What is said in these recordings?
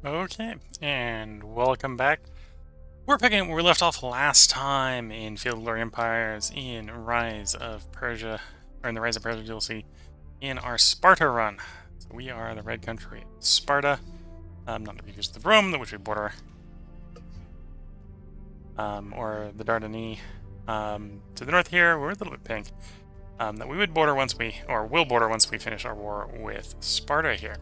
Okay, and welcome back. We're picking up where we left off last time in Field of Glory Empires in Rise of Persia, or in the Rise of Persia DLC, in our Sparta run. So we are the red country of Sparta, not to be confused with Rome, which we border, or the Dardanelles. To the north here, we're a little bit pink. That we would border once we, or will border once we finish our war with Sparta here.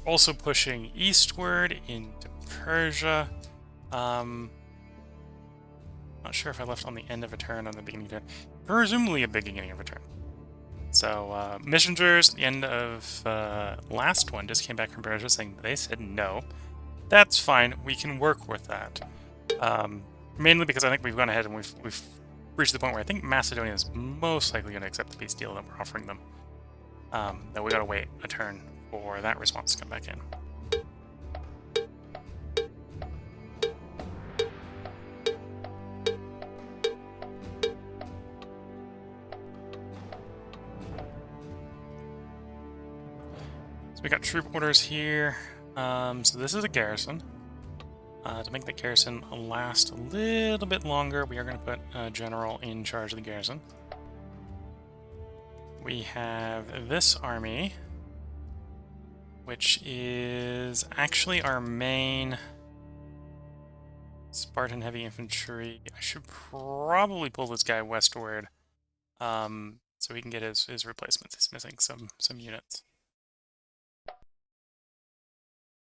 Also pushing eastward into Persia. Not sure if I left on the end of a turn or the beginning of a turn. Presumably a beginning of a turn. So, messengers at the end of last one just came back from Persia saying they said no. That's fine. We can work with that. Mainly because I think we've gone ahead and we've reached the point where I think Macedonia is most likely going to accept the peace deal that we're offering them. That we got to wait a turn for that response to come back in. So we got troop orders here. So this is a garrison. To make the garrison last a little bit longer, we are going to put a general in charge of the garrison. We have this army, which is actually our main Spartan heavy infantry. I should probably pull this guy westward, so he can get his replacements. He's missing some units.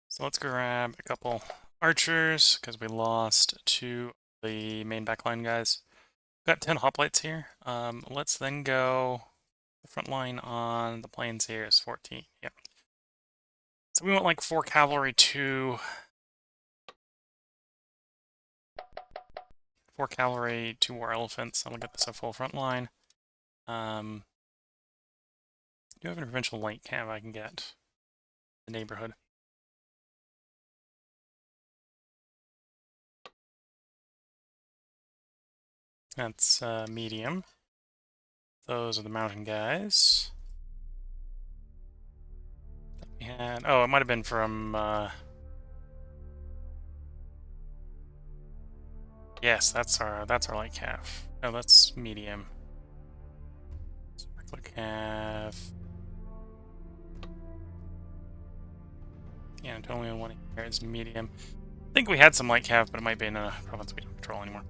So let's grab a couple archers, because we lost two of the main backline guys. Got 10 hoplites here. Let's then go. The front line on the plains here is 14. Yeah. So we want like 4 cavalry, 2 war elephants. I'll get this a full front line. Do you have a provincial light cav I can get in the neighborhood? That's medium. Those are the mountain guys. We had, oh, it might have been from. Yes, that's our light cav. No, that's medium. Regular cav. Yeah, only one here is medium. I think we had some light cav, but it might be in a province we don't control anymore.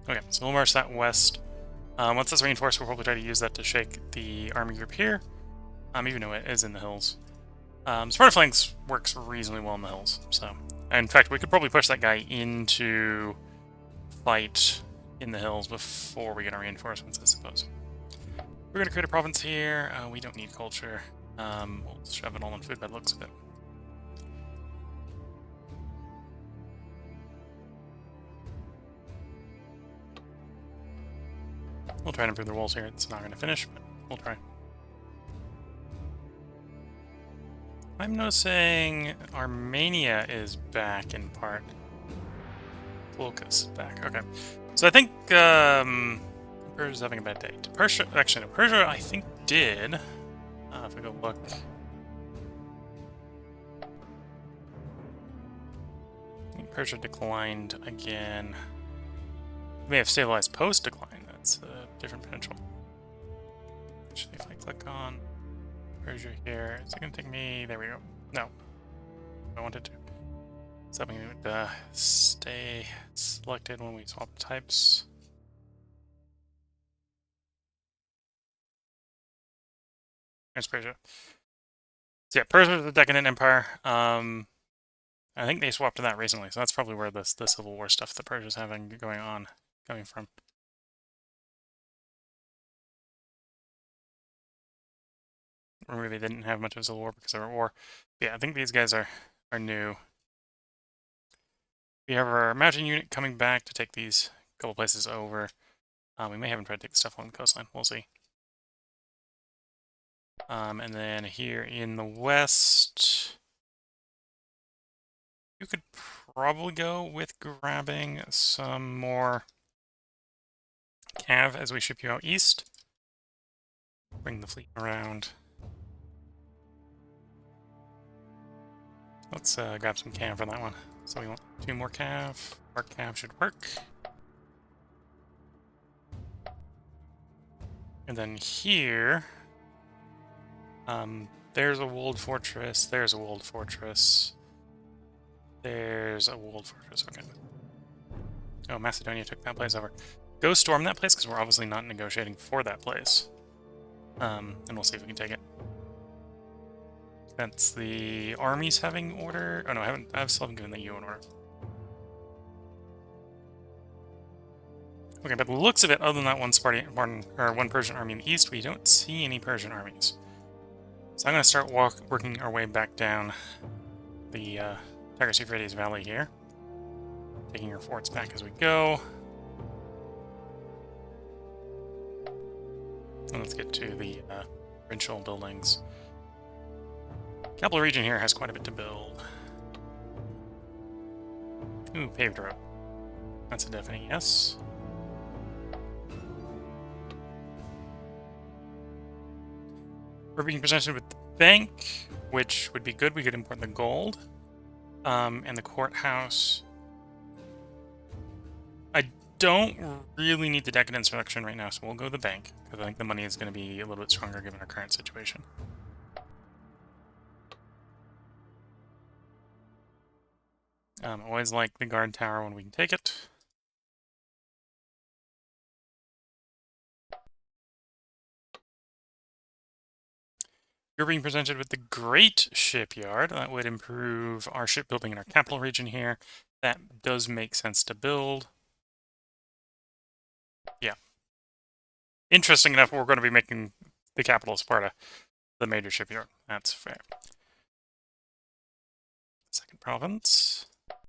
Okay, so we'll march that west. Once that's reinforced, we'll probably try to use that to shake the army group here, even though it is in the hills. Sparta flanks works reasonably well in the hills, so... In fact, we could probably push that guy into fight in the hills before we get our reinforcements, I suppose. We're going to create a province here. We don't need culture. We'll shove it all in food by the looks of it. We'll try and improve the walls here. It's not going to finish, but we'll try. I'm noticing Armenia is back in part. Lucas back. Okay. So I think Persia's having a bad day. Persia, actually, no, Persia I think did. If we go look. I think Persia declined again. We may have stabilized post decline. That's a different potential. Actually, if I click on Persia here, is it going to take me? There we go. No. I wanted to. Something would stay selected when we swap types. There's Persia. So yeah, Persia is a decadent empire. I think they swapped to that recently, so that's probably where the Civil War stuff that Persia's having coming from. Or maybe they didn't have much of a Civil War because they were at war. But yeah, I think these guys are new. We have our mountain unit coming back to take these couple places over. We may have them try to take the stuff along the coastline. We'll see. And then here in the west, you could probably go with grabbing some more cav as we ship you out east. Bring the fleet around. Let's grab some cav for that one. So we want 2 more cav. Our cav should work. And then here, there's a walled fortress, there's a walled fortress, there's a walled fortress, okay. Oh, Macedonia took that place over. Go storm that place, because we're obviously not negotiating for that place. And we'll see if we can take it. That's the armies having order. Oh no, I still haven't given the UN order. Okay, but the looks of it, other than that one one Persian army in the east, we don't see any Persian armies. So I'm going to start working our way back down the Tigris Euphrates Valley here, taking our forts back as we go. And let's get to the provincial buildings. Capital region here has quite a bit to build. Ooh, paved road. That's a definite yes. We're being presented with the bank, which would be good. We could import the gold. And the courthouse. I don't really need the decadence reduction right now, so we'll go to the bank, because I think the money is going to be a little bit stronger given our current situation. Always like the guard tower when we can take it. You're being presented with the Great Shipyard. That would improve our shipbuilding in our capital region here. That does make sense to build. Yeah. Interesting enough, we're going to be making the capital of Sparta the major shipyard. That's fair. Second province.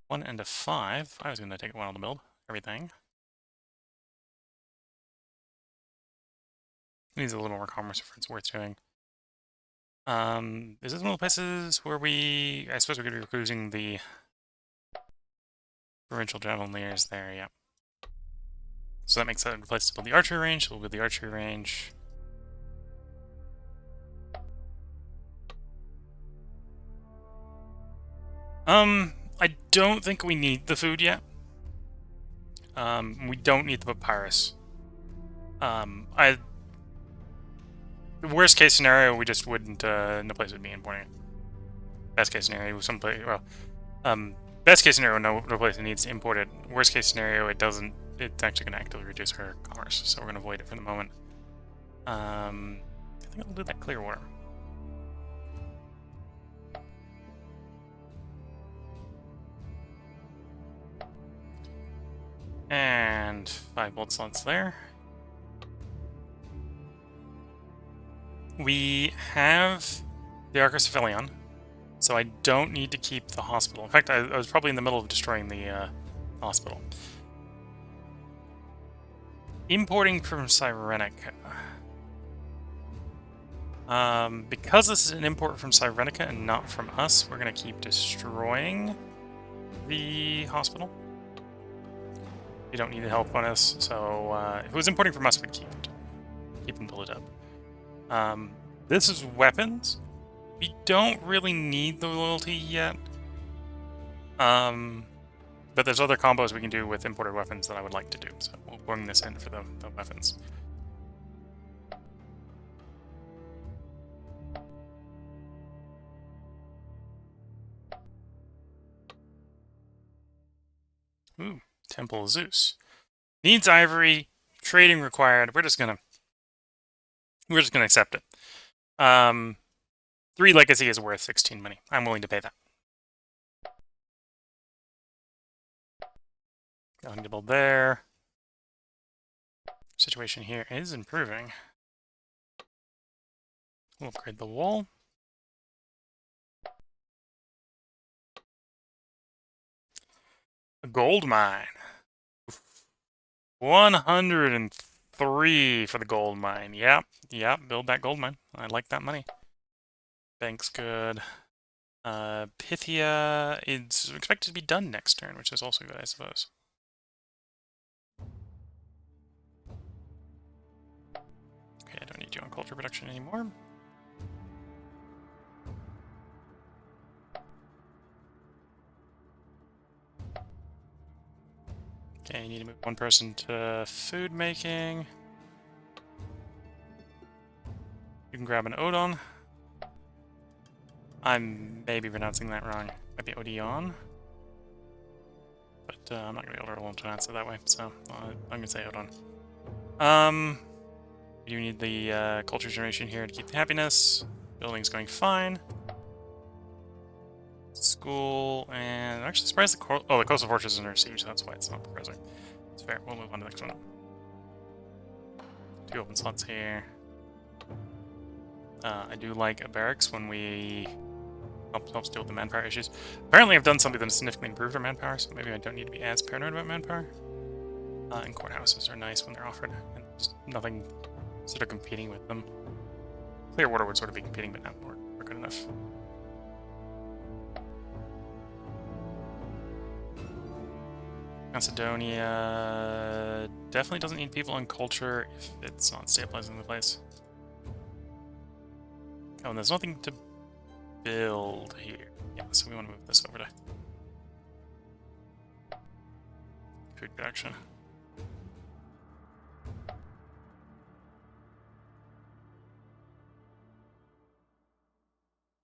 1 and a 5. I was going to take a while to build everything. Needs a little more commerce if it's worth doing. Is this one of the places where I suppose we could be recruiting the provincial javelineers there, yeah. So that makes that a good place to build the archery range, so we'll build the archery range. I don't think we need the food yet. We don't need the papyrus. The worst case scenario, we just wouldn't, no place would be importing it. Best case scenario, someplace, well, best case scenario, no place needs to import it. Worst case scenario, it doesn't, it's actually going to actively reduce our commerce, so we're going to avoid it for the moment. I think I'll do that Clearwater. And 5 bolt slots there. We have the Arcus Aphelion, so I don't need to keep the hospital. In fact, I was probably in the middle of destroying the hospital. Importing from Cyrenica. Because this is an import from Cyrenica and not from us, we're going to keep destroying the hospital. We don't need the help on us, so if it was importing from us, we'd keep it. Keep and build it up. This is weapons. We don't really need the loyalty yet. But there's other combos we can do with imported weapons that I would like to do, so we'll bring this in for the weapons. Ooh, Temple of Zeus. Needs ivory, trading required. We're just gonna accept it. 3 legacy is worth 16 money. I'm willing to pay that. Going to build there. Situation here is improving. We'll upgrade the wall. A gold mine. 103 for the gold mine. Yep, build that gold mine. I like that money. Bank's good. Pythia is expected to be done next turn, which is also good, I suppose. Okay, I don't need you on culture production anymore. Okay, you need to move one person to food making. You can grab an Odon. I'm maybe pronouncing that wrong. Might be Odeon. But I'm not going to be able to roll to answer that way, so I'm going to say Odon. You need the culture generation here to keep the happiness. Building's going fine. School, and I'm actually surprised the coastal fortress is under siege, that's why it's not progressing. It's fair. We'll move on to the next one. 2 open slots here. I do like a barracks when we helps deal with the manpower issues. Apparently I've done something that has significantly improved our manpower, so maybe I don't need to be as paranoid about manpower. And courthouses are nice when they're offered, and just nothing sort of competing with them. Clearwater would sort of be competing, but not more good enough. Macedonia definitely doesn't need people in culture if it's not stabilizing the place. Oh, and there's nothing to build here. Yeah, so we want to move this over to food production.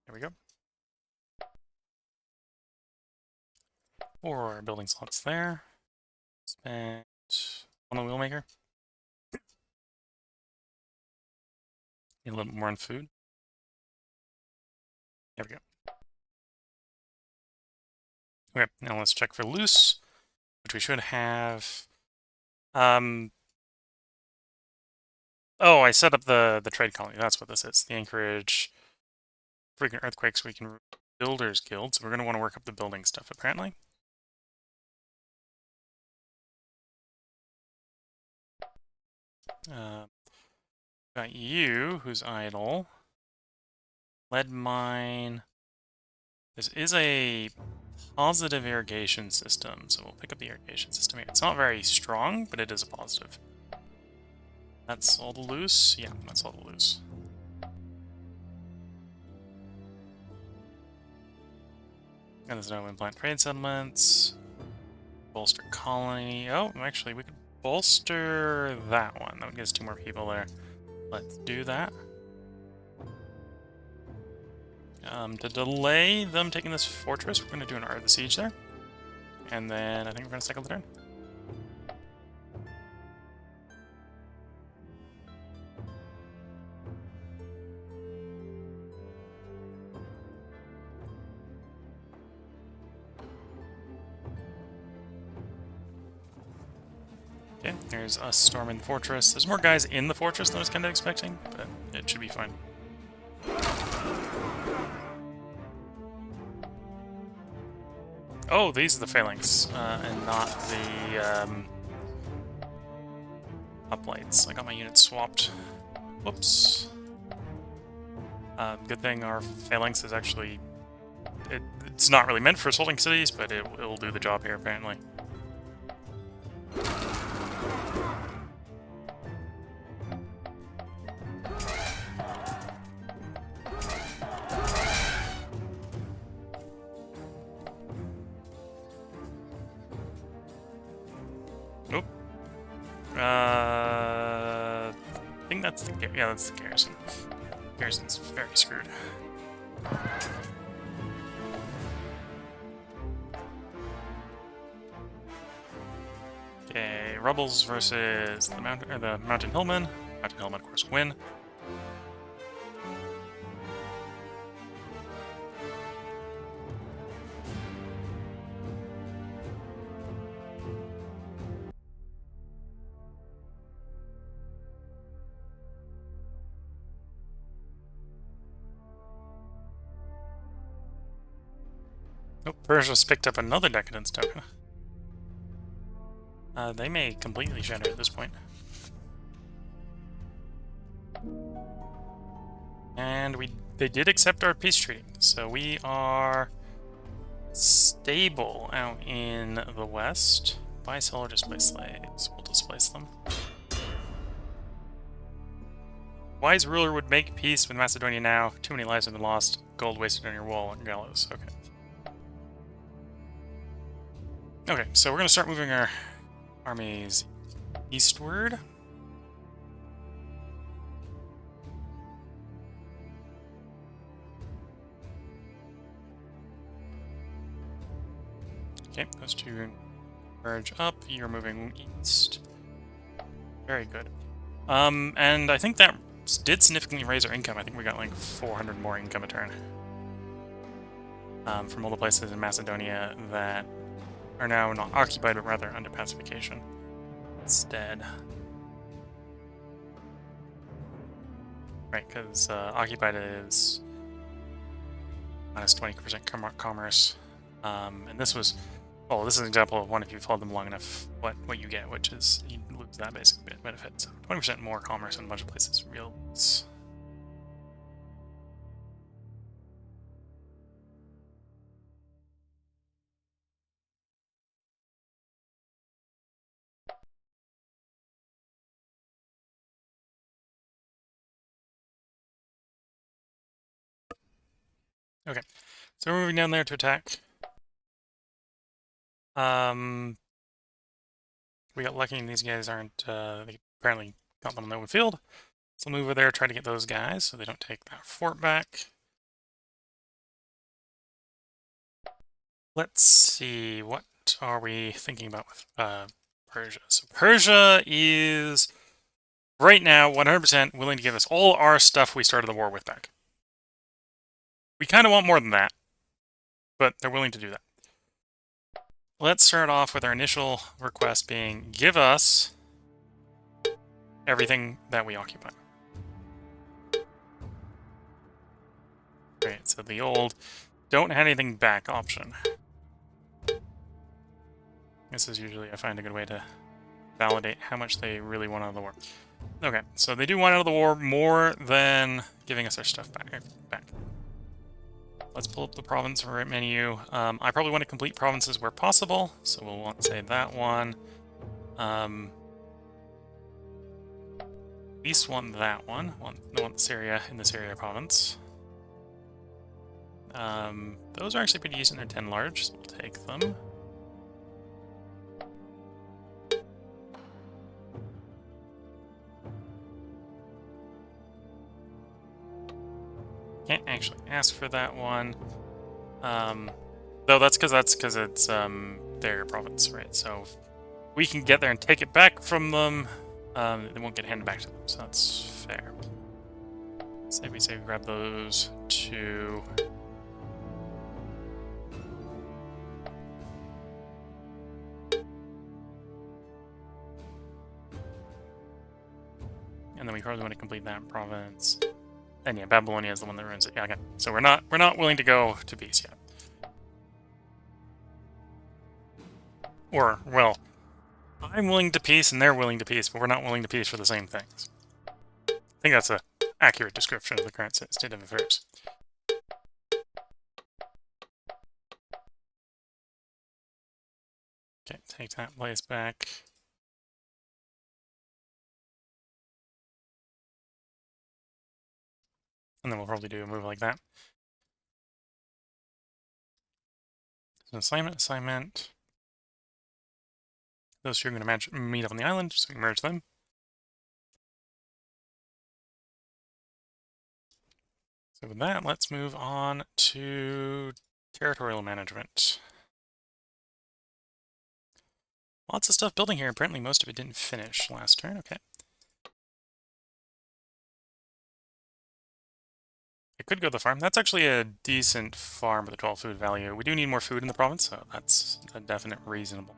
There we go. 4 building slots there. Spent 1 on the wheelmaker. Need a little bit more on food. There we go. Okay, now let's check for loose, which we should have. Oh, I set up the trade colony. That's what this is. The Anchorage frequent earthquakes. We can builders guild. So we're going to want to work up the building stuff apparently. Got you, who's idle. Lead mine. This is a positive irrigation system, so we'll pick up the irrigation system here. It's not very strong, but it is a positive. That's all the loose? Yeah, that's all the loose. And there's no implant trade settlements. Bolster colony. Oh, actually, we could bolster that one. That would get us 2 more people there. Let's do that. To delay them taking this fortress, we're going to do an Art of the Siege there. And then I think we're going to cycle the turn. Okay, there's us storming the fortress. There's more guys in the fortress than I was kind of expecting, but it should be fine. Oh, these are the phalanx, and not the uplights. I got my units swapped. Whoops. Good thing our phalanx is actually... It's not really meant for assaulting cities, but it'll do the job here, apparently. Nope. I think that's the... Yeah, that's the garrison. Garrison's very screwed. Okay, rebels versus the mountain hillmen. Mountain hillmen, of course, win. Oh, Persia's picked up another decadence token. They may completely shatter at this point. And they did accept our peace treaty, so we are stable out in the west. Buy, sell, or displace slaves. We'll displace them. Wise ruler would make peace with Macedonia now. Too many lives have been lost. Gold wasted on your wall and gallows. Okay. Okay, so we're gonna start moving our armies eastward. Okay, those two merge up. You're moving east. Very good. And I think that did significantly raise our income. I think we got like 400 more income a turn. From all the places in Macedonia that are now not occupied, but rather under pacification instead. Right, because occupied is minus 20% commerce. And this was, well, this is an example of one if you've held them long enough, what you get, which is you lose that basic benefit. So 20% more commerce in a bunch of places yields. Okay, so we're moving down there to attack. We got lucky and these guys aren't, they apparently got them on the open field. So we'll move over there, try to get those guys so they don't take that fort back. Let's see, what are we thinking about with Persia? So Persia is, right now, 100% willing to give us all our stuff we started the war with back. We kind of want more than that, but they're willing to do that. Let's start off with our initial request being, give us everything that we occupy. Great, so the old don't have anything back option. This is usually, I find, a good way to validate how much they really want out of the war. Okay, so they do want out of the war more than giving us our stuff back. Let's pull up the province menu. I probably want to complete provinces where possible, so we'll want to say that one. At least want that one. Want Syria in the Syria province. Those are actually pretty decent. They're 10 large, so we'll take them. Can't actually ask for that one. Though that's because it's their province, right? So if we can get there and take it back from them, they won't get handed back to them. So that's fair. Say we grab those two. And then we probably want to complete that province. And yeah, Babylonia is the one that ruins it. Yeah, okay. So we're not willing to go to peace yet. Or, well, I'm willing to peace and they're willing to peace, but we're not willing to peace for the same things. I think that's an accurate description of the current state of affairs. Okay, take that place back. And then we'll probably do a move like that. So assignment. Those two are going to meet up on the island, so we can merge them. So with that, let's move on to territorial management. Lots of stuff building here. Apparently most of it didn't finish last turn. Okay. I could go to the farm. That's actually a decent farm with a 12 food value. We do need more food in the province, so that's a definite reasonable.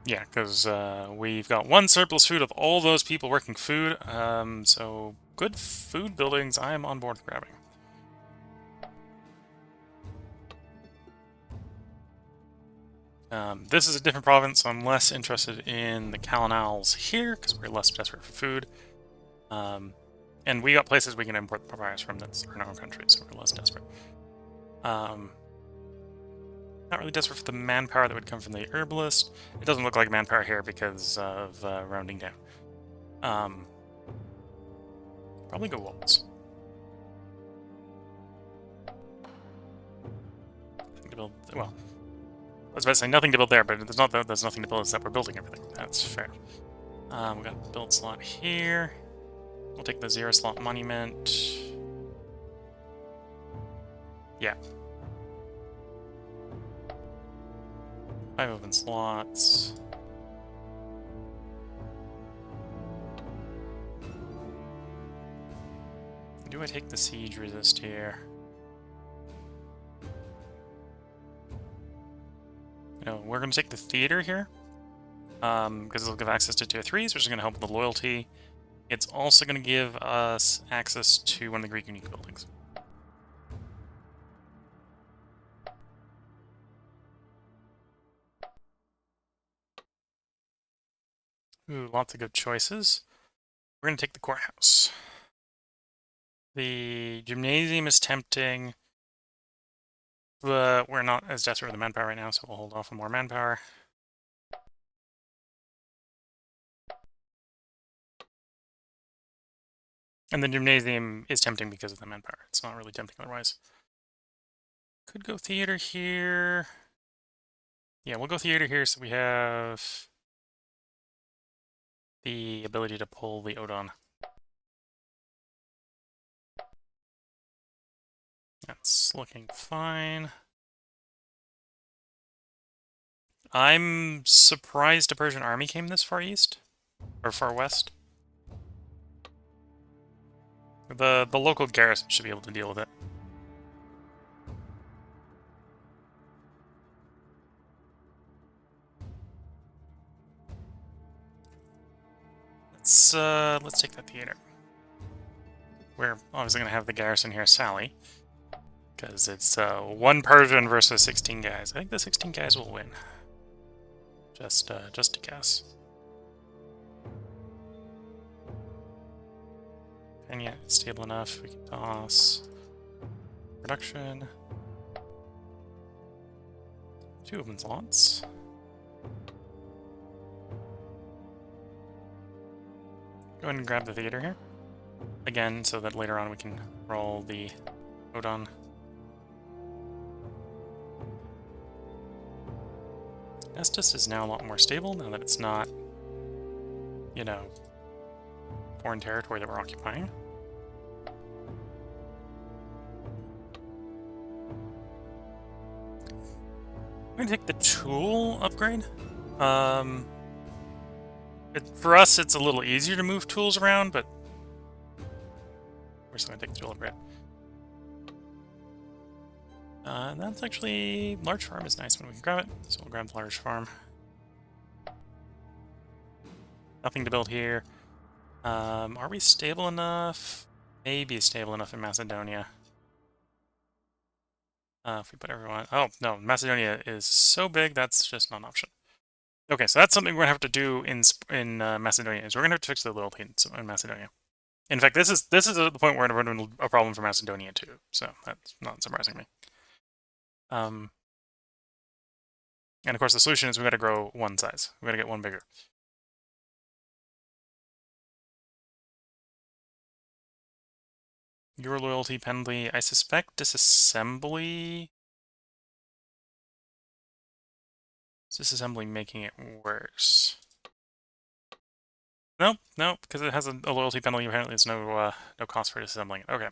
Yeah, because we've got one surplus food of all those people working food, so good food buildings I am on board with grabbing. This is a different province, so I'm less interested in the Kalanals here, because we're less desperate for food. And we got places we can import the papyrus from that's in our own country, so we're less desperate. Not really desperate for the manpower that would come from the herbalist. It doesn't look like manpower here because of rounding down. Probably go walls. To build, well, was about to say nothing to build there, but there's not that there's nothing to build, it's that we're building everything. That's fair. We got a build slot here. We'll take the 0 slot monument. Yeah. 5 open slots. Do I take the siege resist here? No, we're going to take the theater here. Because it'll give access to tier 3s, which is going to help with the loyalty. It's also going to give us access to one of the Greek unique buildings. Ooh, lots of good choices. We're going to take the courthouse. The gymnasium is tempting, but we're not as desperate with the manpower right now, so we'll hold off on more manpower. And the gymnasium is tempting because of the manpower. It's not really tempting otherwise. Could go theater here. Yeah, we'll go theater here so we have the ability to pull the Odon. That's looking fine. I'm surprised a Persian army came this far east. Or far west. The local garrison should be able to deal with it. Let's take that theater. We're obviously going to have the garrison here, Sally. Because it's 1 Persian versus 16 guys. I think the 16 guys will win. Just to guess. And yeah, it's stable enough. We can toss production. 2 open slots. Go ahead and grab the theater here. Again, so that later on we can roll the Odon. Estus is now a lot more stable now that it's not, you know, foreign territory that we're occupying. I'm going to take the tool upgrade. For us, it's a little easier to move tools around, but we're still going to take the tool upgrade. That's actually... large farm is nice when we can grab it, so we'll grab the large farm. Nothing to build here. Are we stable enough? Maybe stable enough in Macedonia. If we put everyone... Oh, no, Macedonia is so big, that's just not an option. Okay, so that's something we're going to have to do in Macedonia, is we're going to have to fix the loyalty in Macedonia. In fact, this is the point where we're going to run into a problem for Macedonia too, so that's not surprising me. And of course the solution is we've got to grow 1 size. We've got to get 1 bigger. Your loyalty penalty, I suspect disassembly... Is disassembly making it worse? Nope, because it has a loyalty penalty. Apparently there's no cost for disassembling it. Okay.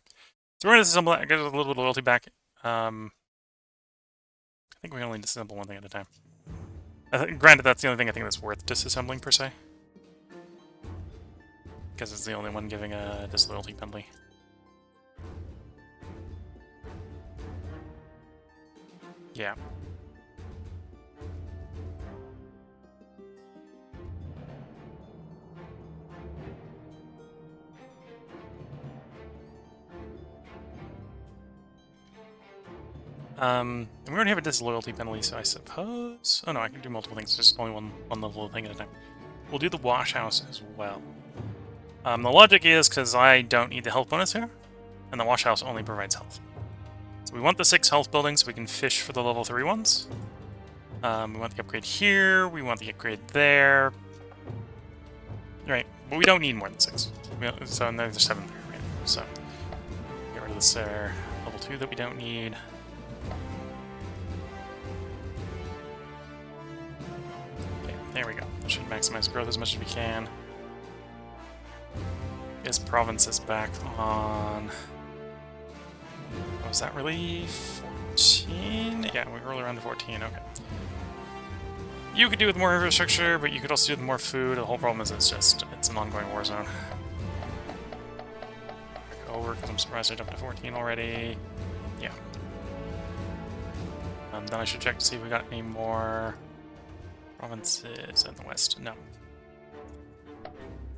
So we're going to disassemble it, get a little bit of loyalty back. I think we can only disassemble 1 thing at a time. Granted, that's the only thing I think that's worth disassembling, per se. Because it's the only one giving a disloyalty penalty. Yeah. We already have a disloyalty penalty, so I suppose... Oh no, I can do multiple things, just only one level thing at a time. We'll do the wash house as well. The logic is because I don't need the health bonus here, and the wash house only provides health. So we want the 6 health buildings so we can fish for the level 3 ones. We want the upgrade here, we want the upgrade there. Right, but we don't need more than 6. So there's 7 there, right? So get rid of this level 2 that we don't need. should maximize growth as much as we can. This province is back on... Was that really 14? Yeah, we roll around to 14, okay. You could do with more infrastructure, but you could also do with more food. The whole problem is it's an ongoing war zone. Over, because I'm surprised I jumped to 14 already. Yeah. Then I should check to see if we got any more provinces in the west. No.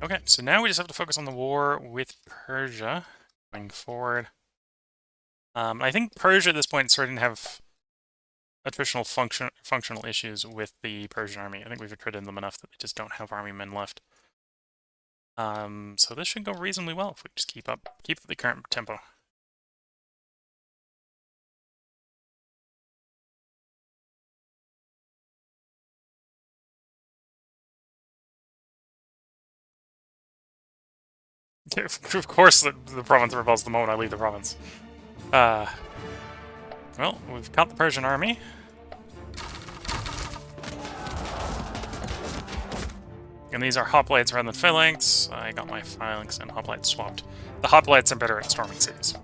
Okay, so now we just have to focus on the war with Persia going forward. I think Persia at this point is starting to have attritional functional issues with the Persian army. I think we've accredited them enough that they just don't have army men left. So this should go reasonably well if we just keep the current tempo. Of course, the province rebels the moment I leave the province. Well, we've caught the Persian army. And these are hoplites rather than phalanx. I got my phalanx and hoplites swapped. The hoplites are better at storming cities.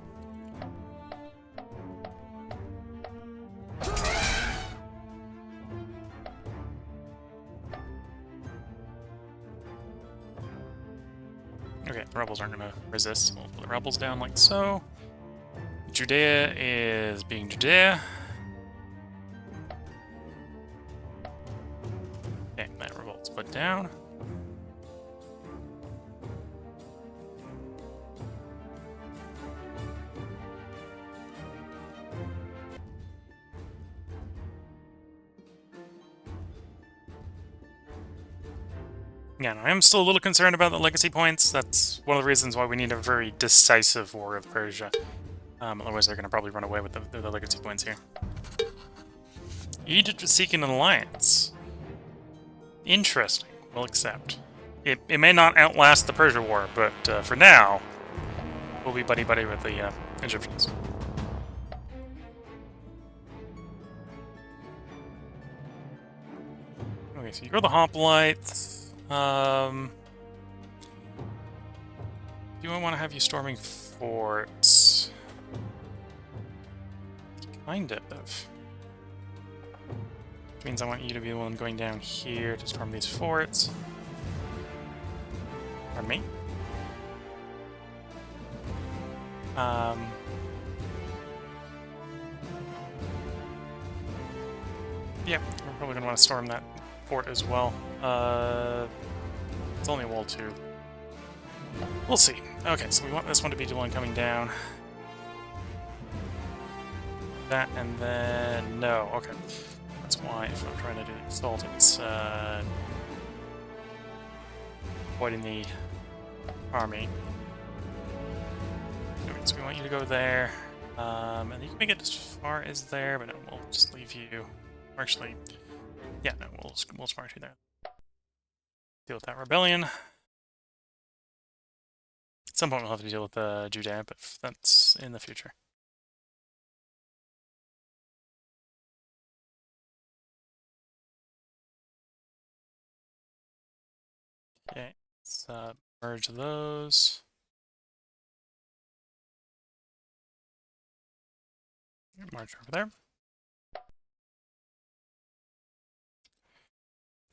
Okay, the rebels aren't going to resist, so we'll put the rebels down like so. Judea is being Judea. Okay, that revolt's put down. Yeah, no, I am still a little concerned about the legacy points. That's one of the reasons why we need a very decisive war with Persia. Otherwise they're going to probably run away with the legacy points here. Egypt is seeking an alliance. Interesting. We'll accept. It may not outlast the Persia war, but for now, we'll be buddy-buddy with the Egyptians. Okay, so you grow the hoplites. Do I want to have you storming forts? Kind of. Which means I want you to be the one going down here to storm these forts. Pardon me. Yeah, we're probably going to want to storm that fort as well. It's only wall 2. We'll see. Okay, so we want this one to be the one coming down. That, and then... No, okay. That's why, if I'm trying to do the assault, it's avoiding the army. Okay, so we want you to go there. And you can make it as far as there, but no, we'll just leave you... Actually, yeah, no, we'll smart you there. Deal with that rebellion. At some point we'll have to deal with Judea, but that's in the future. Okay, let's merge those. March over there.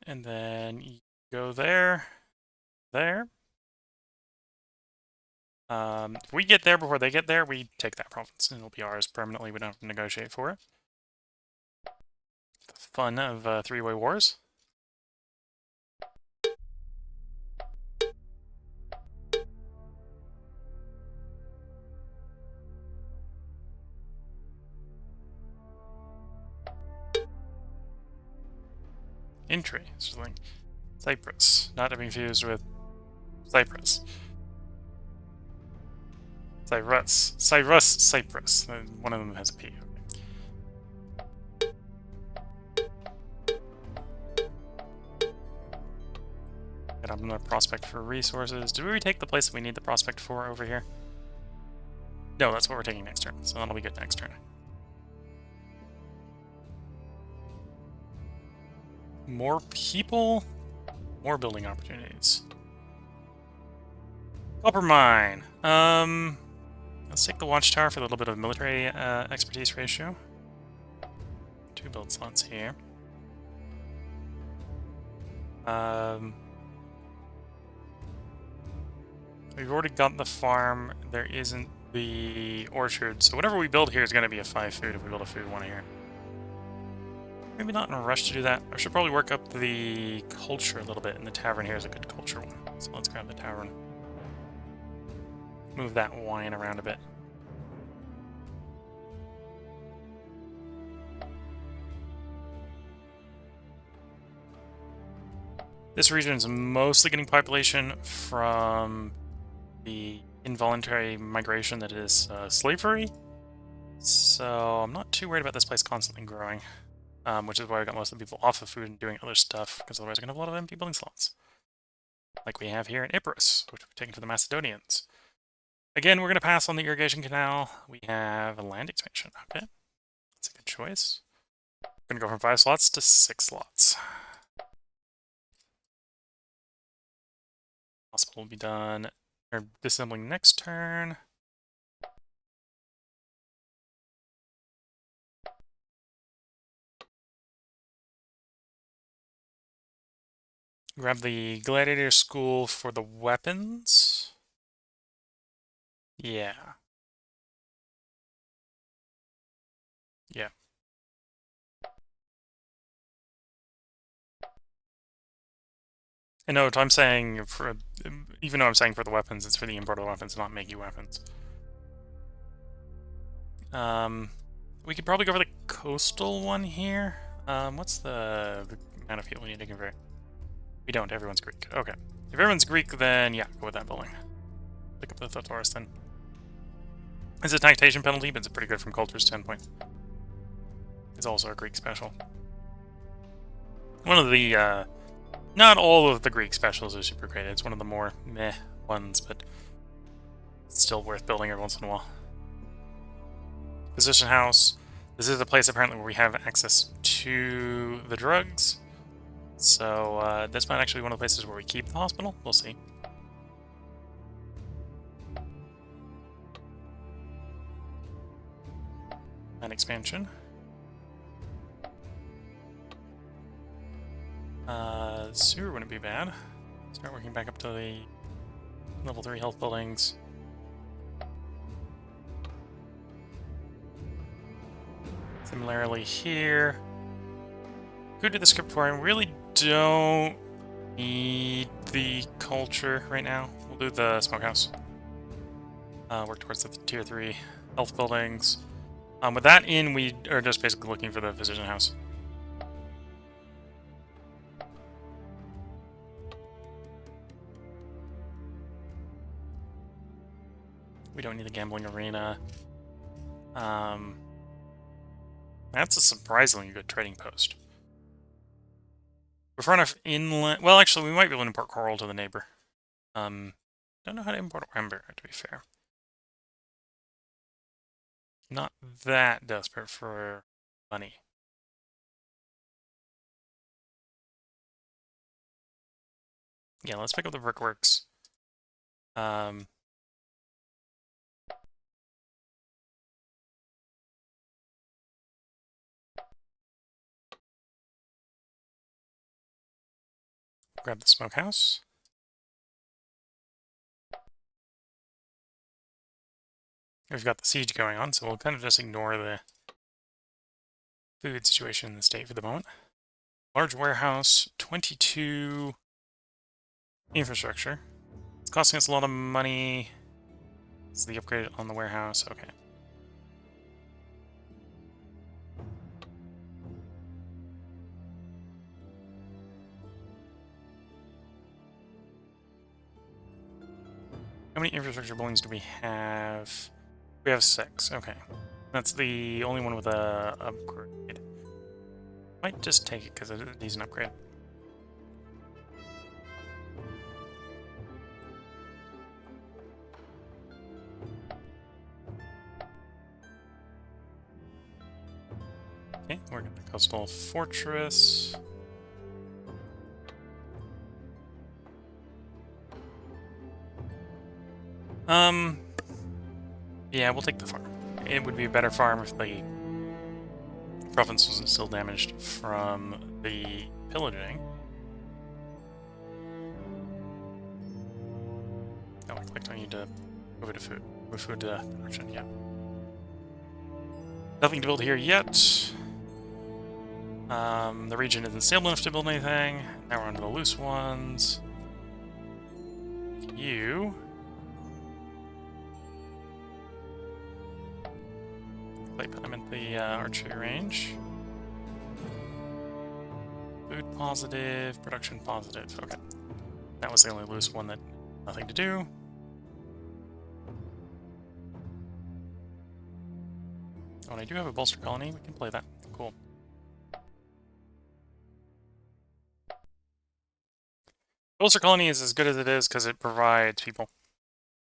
And then you go there. There. If we get there before they get there, we take that province, and it'll be ours permanently. We don't have to negotiate for it. The fun of three-way wars. Entry. So like Cyprus, not to be confused with Cyprus. Cyprus. One of them has a P. Okay. Get up another prospect for resources. Did we retake the place that we need the prospect for over here? No, that's what we're taking next turn, so that'll be good next turn. More people? More building opportunities. Copper mine. Let's take the watchtower for a little bit of military expertise ratio. 2 build slots here. We've already got the farm. There isn't the orchard, so whatever we build here is going to be a 5 food if we build a food one here. Maybe not in a rush to do that. I should probably work up the culture a little bit, and the tavern here is a good culture one. So let's grab the tavern. Move that wine around a bit. This region is mostly getting population from the involuntary migration that is slavery. So I'm not too worried about this place constantly growing, which is why I got most of the people off of food and doing other stuff, because otherwise I'm going to have a lot of empty building slots. Like we have here in Epirus, which we've taken to the Macedonians. Again, we're going to pass on the irrigation canal. We have a land expansion. Okay, that's a good choice. We're going to go from 5 slots to 6 slots. Hospital will be done, or disassembling next turn. Grab the gladiator school for the weapons. Yeah. Yeah. And no, I'm saying for, even though I'm saying for the weapons, it's for the import of the weapons, not make you weapons. We could probably go for the coastal one here. What's the amount of fuel we need to convert? We don't, everyone's Greek. Okay. If everyone's Greek, then yeah, go with that building. Pick up the Thotaurus then. It's a tactation penalty, but it's pretty good from culture's standpoint. It's also a Greek special. One of the, not all of the Greek specials are super great. It's one of the more meh ones, but it's still worth building every once in a while. Physician house. This is a place apparently where we have access to the drugs. So this might actually be one of the places where we keep the hospital. We'll see. An expansion. Sewer wouldn't be bad. Start working back up to the level 3 health buildings. Similarly here. Go to the scriptorium. Really don't need the culture right now. We'll do the smokehouse. Work towards the tier 3 health buildings. With that in, we are just basically looking for the physician house. We don't need the gambling arena. That's a surprisingly good trading post. We're far enough inland. Well, actually, we might be able to import coral to the neighbor. Don't know how to import ember, to be fair. Not that desperate for money. Yeah, let's pick up the brickworks. Grab the smokehouse. We've got the siege going on, so we'll kind of just ignore the food situation in the state for the moment. Large warehouse, 22 infrastructure. It's costing us a lot of money. It's the upgrade on the warehouse. Okay. How many infrastructure buildings do we have? We have 6. Okay. That's the only one with a upgrade. Might just take it because it needs an upgrade. Okay, we're going to coastal fortress. Yeah, we'll take the farm. It would be a better farm if the province wasn't still damaged from the pillaging. Oh, I clicked on you to move it to food. Move food to production, yeah. Nothing to build here yet. The region isn't stable enough to build anything. Now we're on to the loose ones. You... Put them in the archery range. Food positive, production positive. Okay. That was the only loose one that nothing to do. Oh, and I do have a bolster colony. We can play that. Cool. Bolster colony is as good as it is because it provides people.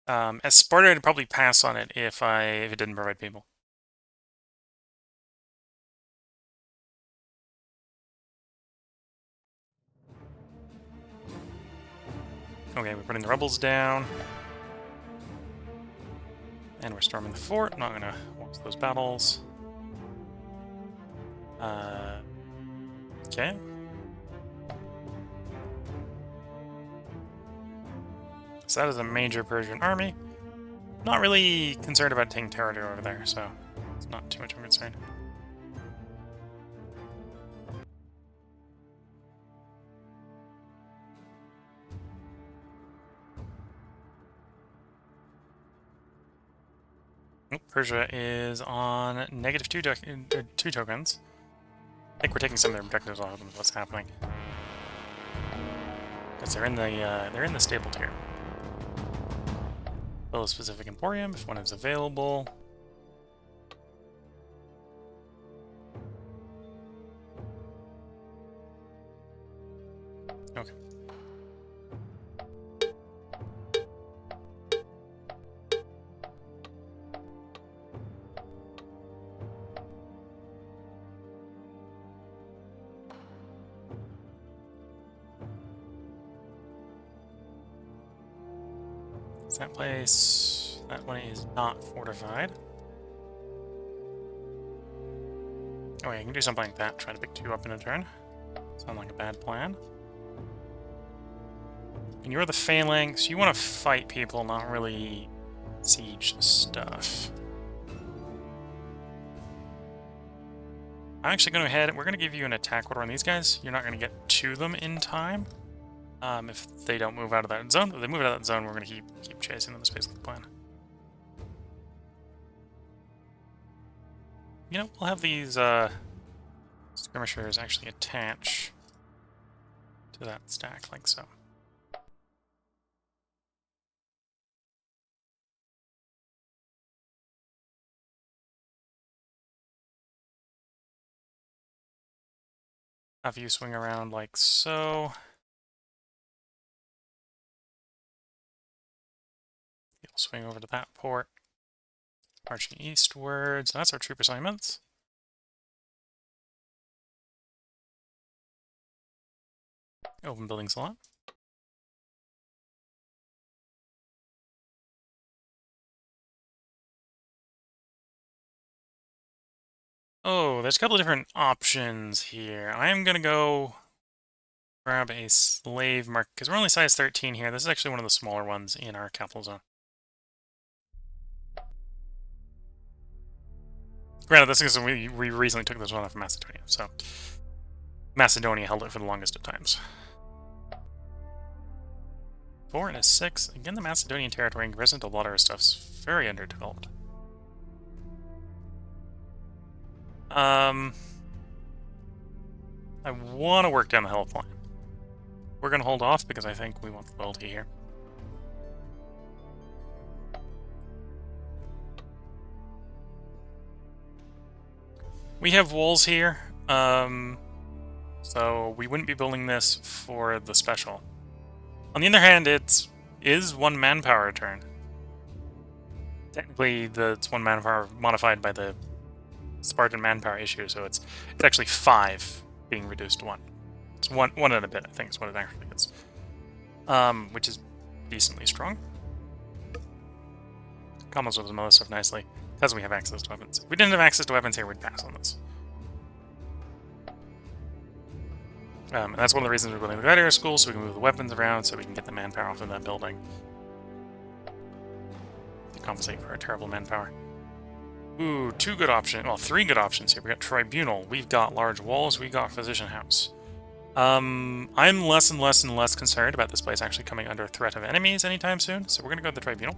As Sparta, I'd probably pass on it if it didn't provide people. Okay, we're putting the rebels down. And we're storming the fort. I'm not gonna watch those battles. Okay. So that is a major Persian army. Not really concerned about taking territory over there, so it's not too much of a concern. Persia is on -2 tokens. I think we're taking some of their objectives off of them. What's happening? Because they're in the stable tier. Build a specific emporium if one is available. Okay. That place, that one is not fortified. Oh yeah, you can do something like that, try to pick 2 up in a turn. Sound like a bad plan. And you're the phalanx, you want to fight people, not really siege stuff. I'm actually going to go ahead, we're going to give you an attack order on these guys. You're not going to get to them in time. If they don't move out of that zone. If they move out of that zone, we're going to keep chasing them. That's basically the plan. You know, we'll have these skirmishers actually attach to that stack, like so. Have you swing around like so. You'll swing over to that port. Marching eastwards. That's our troop assignments. Open building slot. Oh, there's a couple of different options here. I am going to go grab a slave market, because we're only size 13 here. This is actually one of the smaller ones in our capital zone. Granted, this is we recently took this one off of Macedonia, so Macedonia held it for the longest of times. 4 and a 6. Again, the Macedonian territory in comparison to a lot of our stuff's very underdeveloped. I want to work down the health line. We're going to hold off because I think we want the loyalty here. We have walls here, so we wouldn't be building this for the special. On the other hand, it is 1 manpower a turn. Technically, it's 1 manpower modified by the Spartan manpower issue, so it's actually 5 being reduced to 1. It's one and a bit, I think is what it actually is. Which is decently strong. combos with some other stuff nicely, because we have access to weapons. If we didn't have access to weapons here, we'd pass on this. And that's one of the reasons we're building the gladiator school, so we can move the weapons around, so we can get the manpower off of that building. To compensate for our terrible manpower. Ooh, 2 good options. Well, 3 good options here. We got Tribunal, we've got Large Walls, we got Physician House. I'm less and less and less concerned about this place actually coming under threat of enemies anytime soon, so we're gonna go to the Tribunal.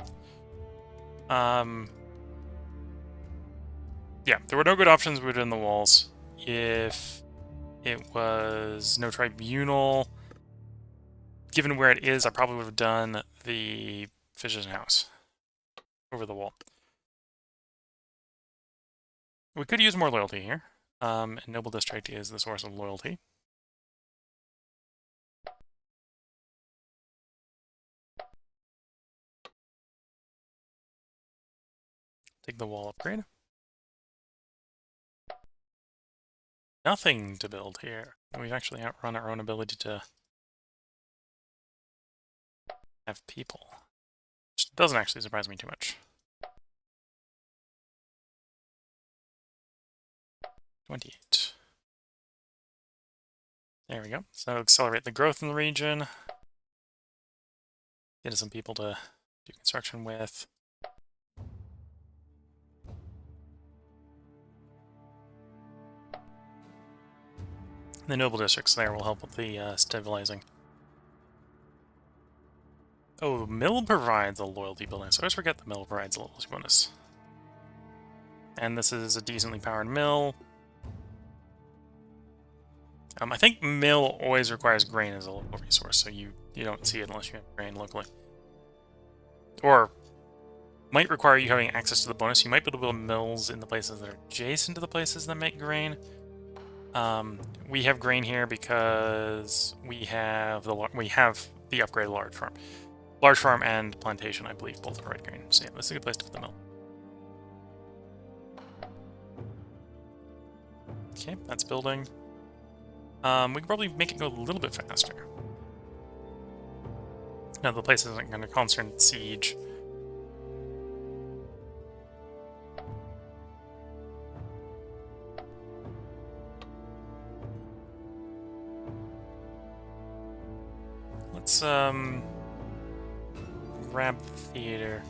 Yeah, there were no good options within the walls. If it was no Tribunal, given where it is, I probably would have done the Physician House over the wall. We could use more loyalty here. And Noble District is the source of loyalty. Take the wall upgrade. Nothing to build here. We've actually outrun our own ability to have people. Which doesn't actually surprise me too much. 28. There we go. So accelerate the growth in the region. Get some people to do construction with. The noble districts there will help with the stabilizing. Oh, mill provides a loyalty bonus. I always forget the mill provides a loyalty bonus. And this is a decently powered mill. I think mill always requires grain as a local resource, so you don't see it unless you have grain locally. Or might require you having access to the bonus. You might be able to build mills in the places that are adjacent to the places that make grain. We have grain here because we have the upgraded large farm. Large farm and plantation, I believe, both provide grain. So yeah, this is a good place to put the mill. Okay, that's building. We can probably make it go a little bit faster. Now the place isn't going to constant siege. Let's grab the theater.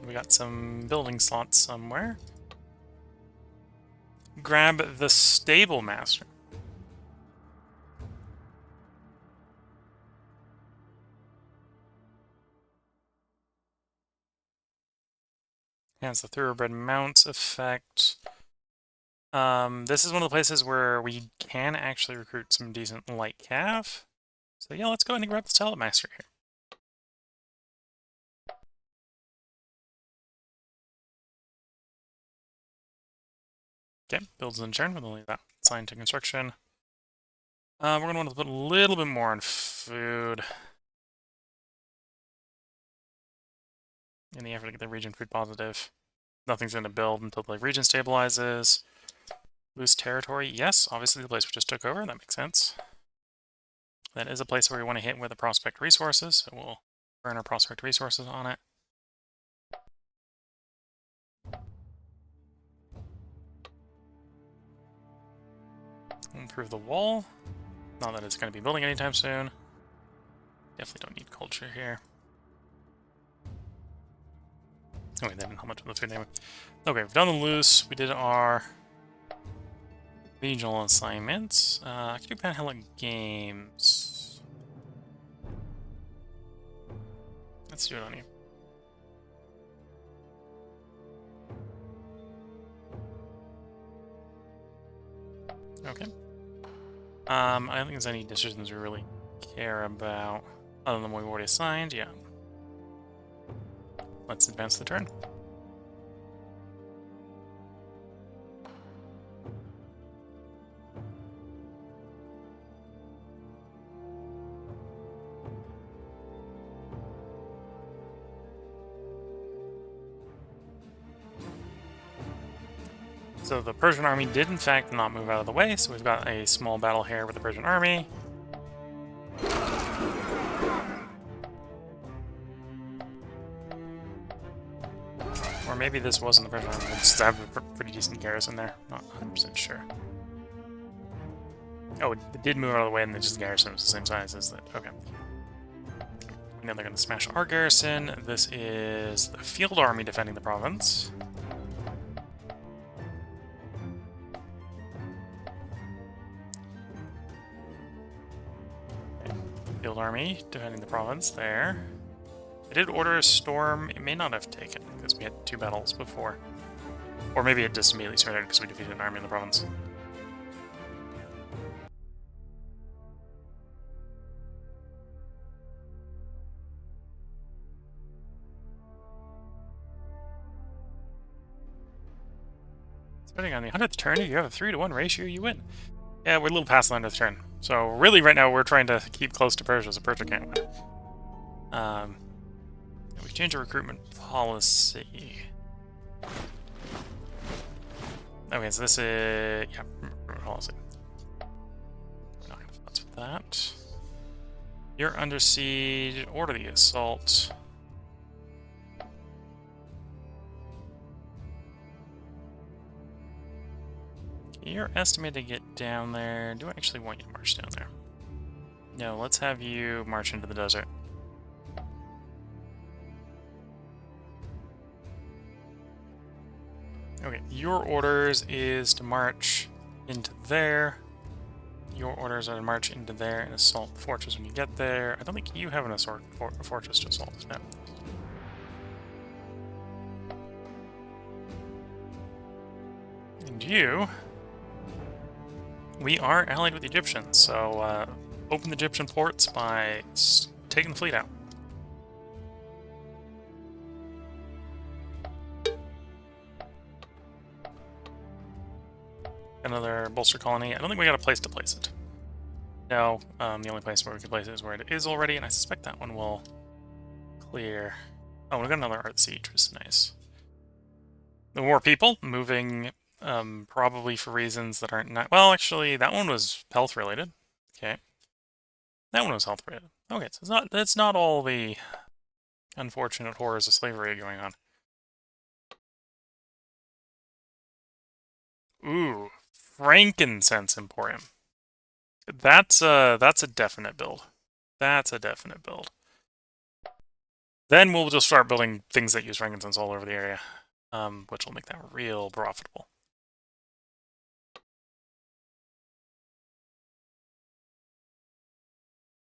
We got some building slots somewhere. Grab the stable master. Has the thoroughbred mounts effect. This is one of the places where we can actually recruit some decent light cav. So yeah, let's go ahead and grab the stallet master here. Okay, builds in turn with only that assigned to construction. We're going to want to put a little bit more on food. In the effort to get the region food positive. Nothing's going to build until the region stabilizes. Lose territory. Yes, obviously the place we just took over. That makes sense. That is a place where we want to hit with the prospect resources, so we'll burn our prospect resources on it. Improve the wall. Not that it's going to be building anytime soon. Definitely don't need culture here. Oh wait, then how much of the food name? Okay, we've done the loose. We did our regional assignments. I could do Panhellenic Games. Let's do it on you. Okay. I don't think there's any decisions we really care about, other than what we've already assigned, yeah. Let's advance the turn. So the Persian army did in fact not move out of the way, so we've got a small battle here with the Persian army. Or maybe this wasn't the Persian army, it just have a pretty decent garrison there. Not 100% sure. Oh, it did move out of the way and then just the garrison was the same size as that. Okay. Now they're going to smash our garrison. This is the field army defending the province. Field army defending the province there. It did order a storm. It may not have taken because we had 2 battles before. Or maybe it just immediately surrendered because we defeated an army in the province. Starting on the 100th turn, if you have a 3-to-1 ratio, you win. Yeah, we're a little past the 100th turn. So really right now we're trying to keep close to Persia, so Persia can't win. We changed our recruitment policy. Okay, so this is... yeah, recruitment policy. We're not going to fuss with that. You're under siege. Order the assault. You're estimated to get down there. Do I actually want you to march down there? No, let's have you march into the desert. Okay, your orders is to march into there. Your orders are to march into there and assault the fortress when you get there. I don't think you have an assault fortress to assault now. And you... we are allied with the Egyptians, so open the Egyptian ports by taking the fleet out. Another bolster colony. I don't think we got a place to place it. No, the only place where we can place it is where it is already, and I suspect that one will clear. Oh, we got another art siege, which is nice. The more people moving, probably for reasons that aren't not. Well, actually, that one was health related. Okay, that one was health related. Okay, so it's not all the unfortunate horrors of slavery going on. Ooh, frankincense emporium. That's a definite build. That's a definite build. Then we'll just start building things that use frankincense all over the area, which will make that real profitable.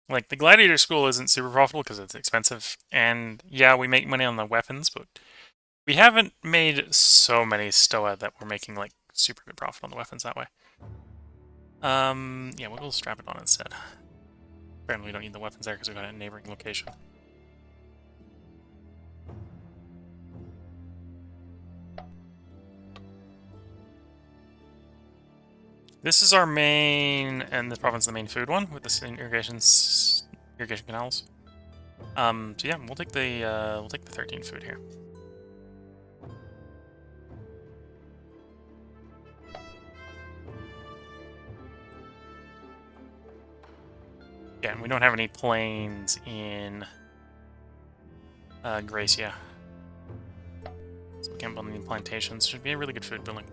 Like, the gladiator school isn't super profitable because it's expensive, and yeah, we make money on the weapons, but we haven't made so many stoa that we're making, like, super good profit on the weapons that way. Yeah, we'll go strap it on instead. Apparently we don't need the weapons there because we've got a neighboring location. This is our main, and the province is the main food one with the irrigation canals. So yeah, we'll take the 13 food here. Yeah, and we don't have any plains in Gracia, so we can't build any plantations. Should be a really good food building.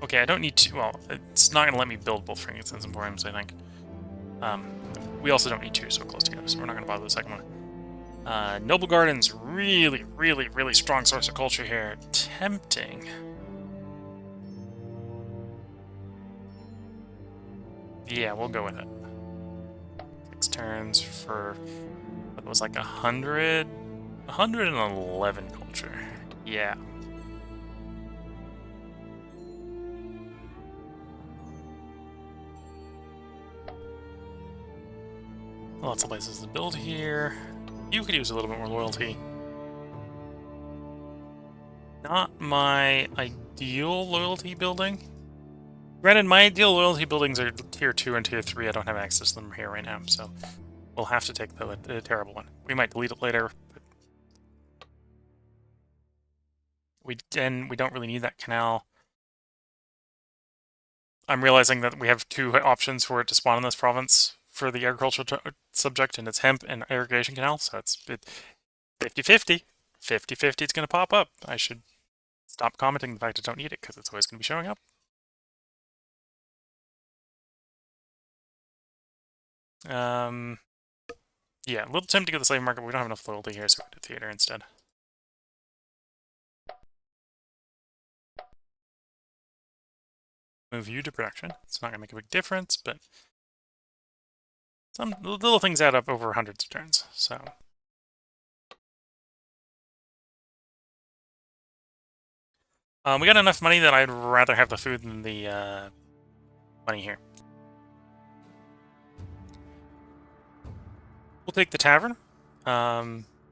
Okay, I don't need to. Well, it's not going to let me build both frankincense emporiums, I think. We also don't need 2 so close together, so we're not going to bother the second one. Noble Gardens, really, really, really strong source of culture here. Tempting. Yeah, we'll go with it. 6 turns for what was like 111 culture. Yeah. Lots of places to build here. You could use a little bit more loyalty. Not my ideal loyalty building. Granted, my ideal loyalty buildings are tier 2 and tier 3. I don't have access to them here right now, so we'll have to take the terrible one. We might delete it later, but we don't really need that canal. I'm realizing that we have two options for it to spawn in this province for the agricultural subject, and it's hemp and irrigation canal, so it's 50-50. 50-50 it's going to pop up. I should stop commenting the fact I don't need it, because it's always going to be showing up. Yeah, a little tempting to go to the slave market, but we don't have enough loyalty here, so we'll do theater instead. Move you to production. It's not going to make a big difference, but some little things add up over hundreds of turns, so... we got enough money that I'd rather have the food than the money here. We'll take the tavern.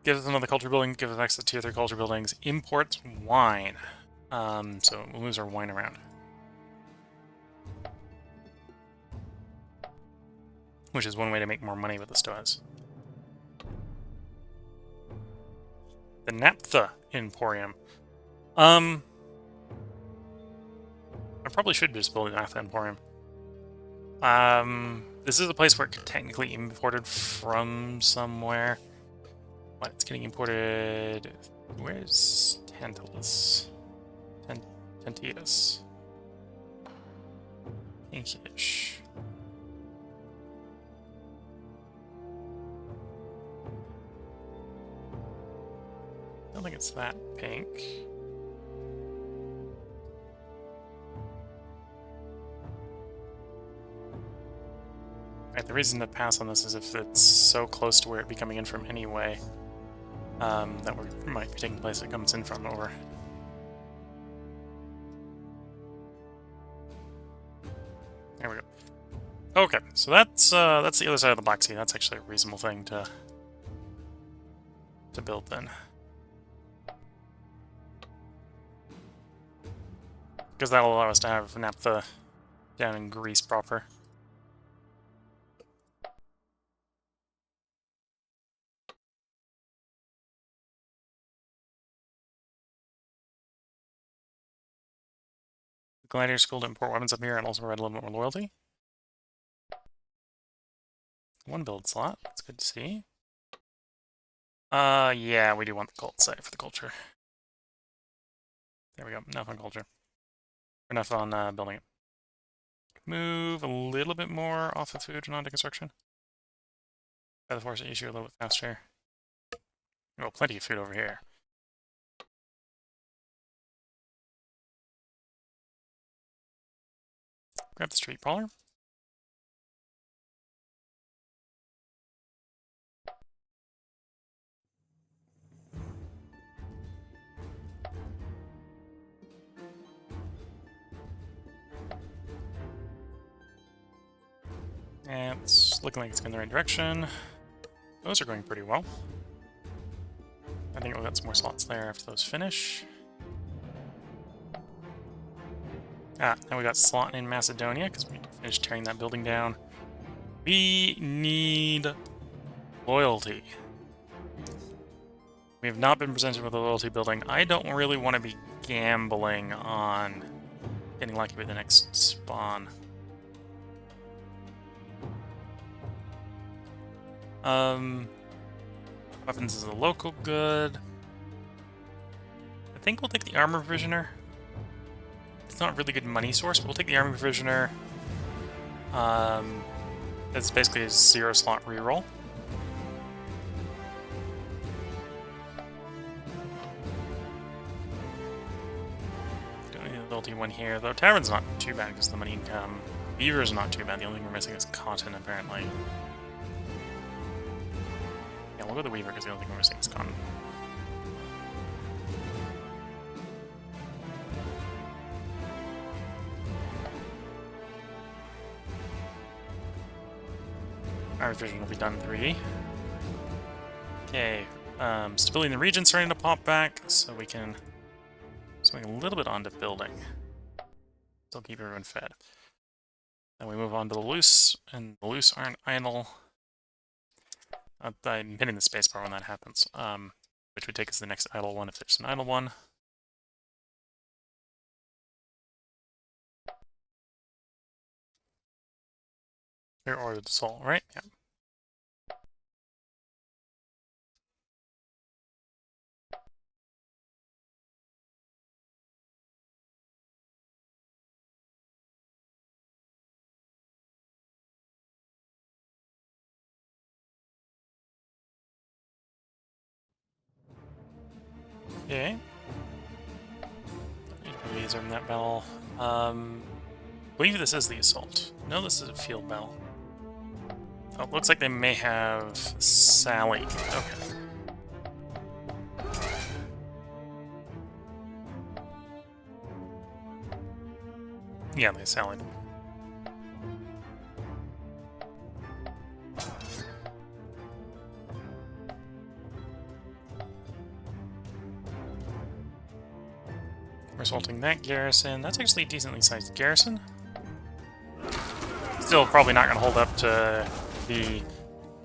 Give us another culture building, give us access to tier 3 culture buildings. Imports wine. So we'll lose our wine around. Which is one way to make more money with the stoas. The Naphtha Emporium. I probably should just build an Naphtha Emporium. This is a place where it could technically imported from somewhere. What, it's getting imported... Where's Tantalus? Tantius. Pinkish. I don't think it's that pink. Right, the reason to pass on this is if it's so close to where it'd be coming in from anyway, that we might be taking place it comes in from over. There we go. Okay, so that's the other side of the Black Sea. That's actually a reasonable thing to build then. Because that'll allow us to have naphtha down in Greece proper. Gladiator School to import weapons up here and also provide a little bit more loyalty. One build slot, that's good to see. Yeah, we do want the cult site for the culture. There we go, enough on culture. Enough on building it. Move a little bit more off of food and onto construction. Try to force the issue a little bit faster. Oh, plenty of food over here. Grab the street brawler. And it's looking like it's going in the right direction. Those are going pretty well. I think we'll get some more slots there after those finish. Now we got slot in Macedonia, because we finished tearing that building down. We need loyalty. We have not been presented with a loyalty building. I don't really want to be gambling on getting lucky with the next spawn. Weapons is a local good. I think we'll take the armor provisioner. It's not a really good money source, but we'll take the armor provisioner. It's basically a 0 slot reroll. Don't need the loyalty one here, though. Tavern's not too bad because the money income. Beaver's not too bad. The only thing we're missing is cotton, apparently. Yeah, we'll go with the Weaver because the only thing we're missing is cotton. Our vision will be done in 3D. Okay, stability in the region starting to pop back, so we can swing a little bit onto building. Still keep everyone fed. Then we move on to the loose, and the loose aren't idle. I'm hitting the spacebar when that happens, which would take us to the next idle one if there's an idle one. Or the soul, right? Yeah. Okay. These are in that battle. I believe this is the assault. No, this is a field battle. Oh, it looks like they may have Sally. Okay. Yeah, they sallied. We're assaulting that garrison. That's actually a decently sized garrison. Still probably not going to hold up to the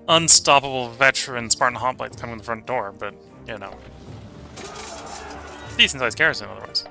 unstoppable veteran Spartan hoplites coming in the front door, but, you know. Decent sized garrison otherwise.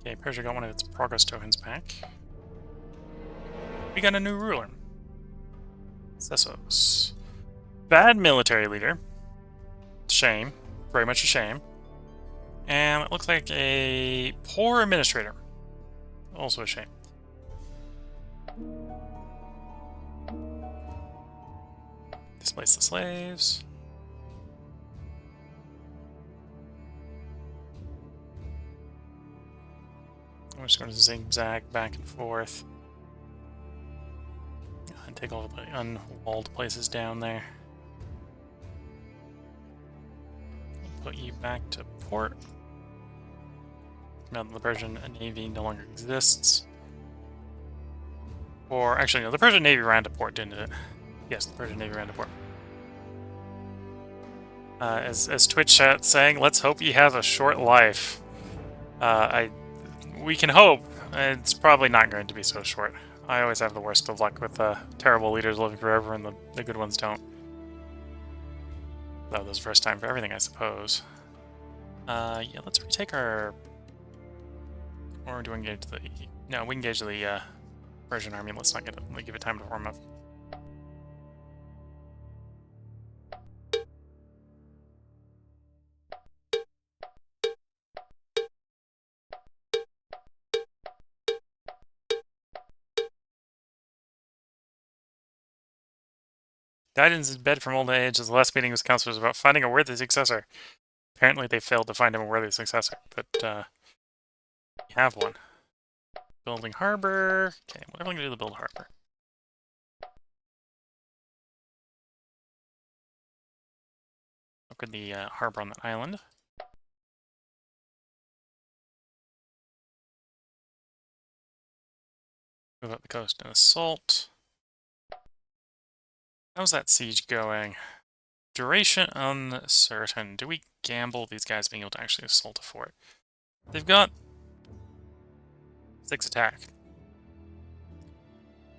Okay, Persia got one of its progress tokens back. We got a new ruler. Sessos. Bad military leader. Shame. Very much a shame. And it looks like a poor administrator. Also a shame. Displace the slaves. We're just going to zigzag back and forth. And take all the unwalled places down there. Put you back to port. Now that the Persian Navy no longer exists. Or, actually, no, the Persian Navy ran to port, didn't it? Yes, the Persian Navy ran to port. As Twitch chat saying, let's hope he has a short life. We can hope. It's probably not going to be so short. I always have the worst of luck with terrible leaders living forever and the good ones don't. Though there's first time for everything, I suppose. Yeah, let's retake our... Or do we engage the... No, we engage the Persian army. Let's not give it time to warm up. Died in bed from old age. As the last meeting with councilors about finding a worthy successor. Apparently they failed to find him a worthy successor, but we have one. Building harbor. Okay, what am I going to do to build harbor? Look at the harbor on that island. Move up the coast and assault. How's that siege going? Duration uncertain. Do we gamble these guys being able to actually assault a fort? They've got 6 attack.